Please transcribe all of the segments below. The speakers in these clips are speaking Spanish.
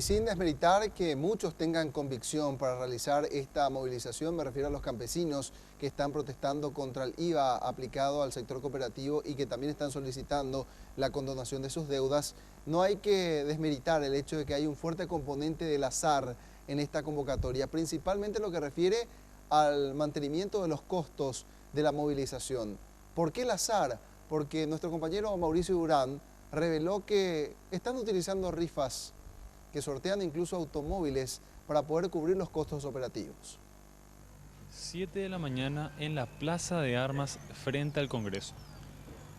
sin desmeritar que muchos tengan convicción para realizar esta movilización, me refiero a los campesinos que están protestando contra el IVA aplicado al sector cooperativo y que también están solicitando la condonación de sus deudas, no hay que desmeritar el hecho de que hay un fuerte componente del azar en esta convocatoria, principalmente lo que refiere al mantenimiento de los costos de la movilización. ¿Por qué el azar? Porque nuestro compañero Mauricio Durán reveló que están utilizando rifas que sortean incluso automóviles para poder cubrir los costos operativos. 7 de la mañana en la Plaza de Armas frente al Congreso.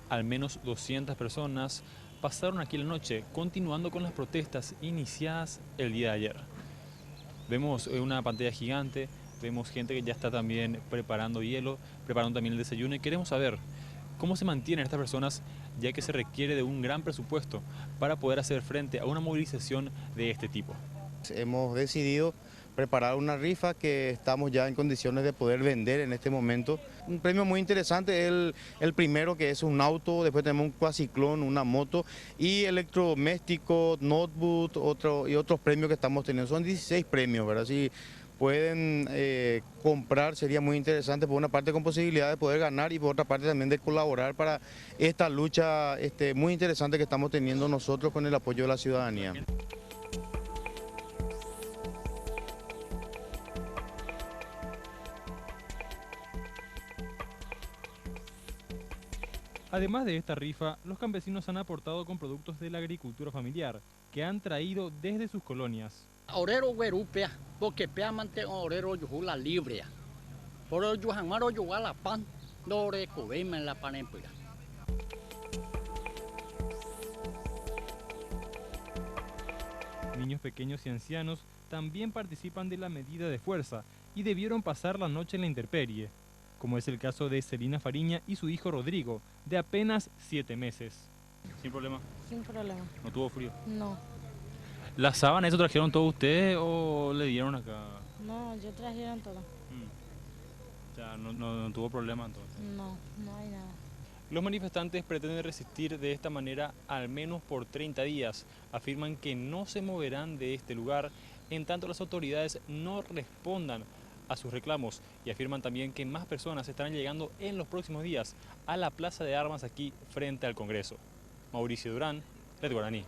Al menos 200 personas pasaron aquí la noche, continuando con las protestas iniciadas el día de ayer. Vemos una pantalla gigante, vemos gente que ya está también preparando hielo, preparando también el desayuno y queremos saber cómo se mantienen estas personas, ya que se requiere de un gran presupuesto para poder hacer frente a una movilización de este tipo. Hemos decidido preparar una rifa que estamos ya en condiciones de poder vender en este momento. Un premio muy interesante, el primero que es un auto, después tenemos un cuaciclón, una moto y electrodoméstico, notebook y otros premios que estamos teniendo. Son 16 premios, ¿verdad? Si pueden comprar sería muy interesante, por una parte con posibilidad de poder ganar y por otra parte también de colaborar para esta lucha muy interesante que estamos teniendo nosotros con el apoyo de la ciudadanía. Además de esta rifa, los campesinos han aportado con productos de la agricultura familiar, que han traído desde sus colonias. Orero guerupea, porque pea mante orero yujula libre. Por el yuhamaro yuala pan, dore cubema en la panempira. Niños pequeños y ancianos también participan de la medida de fuerza y debieron pasar la noche en la intemperie, como es el caso de Celina Fariña y su hijo Rodrigo, de apenas 7 meses. ¿Sin problema? Sin problema. ¿No tuvo frío? No. ¿Las sábanas eso trajeron todos ustedes o le dieron acá? No, yo trajeron todo. O sea, no tuvo problema entonces. No, no hay nada. Los manifestantes pretenden resistir de esta manera al menos por 30 días. Afirman que no se moverán de este lugar en tanto las autoridades no respondan a sus reclamos y afirman también que más personas estarán llegando en los próximos días a la Plaza de Armas aquí frente al Congreso. Mauricio Durán, Red Guaraní.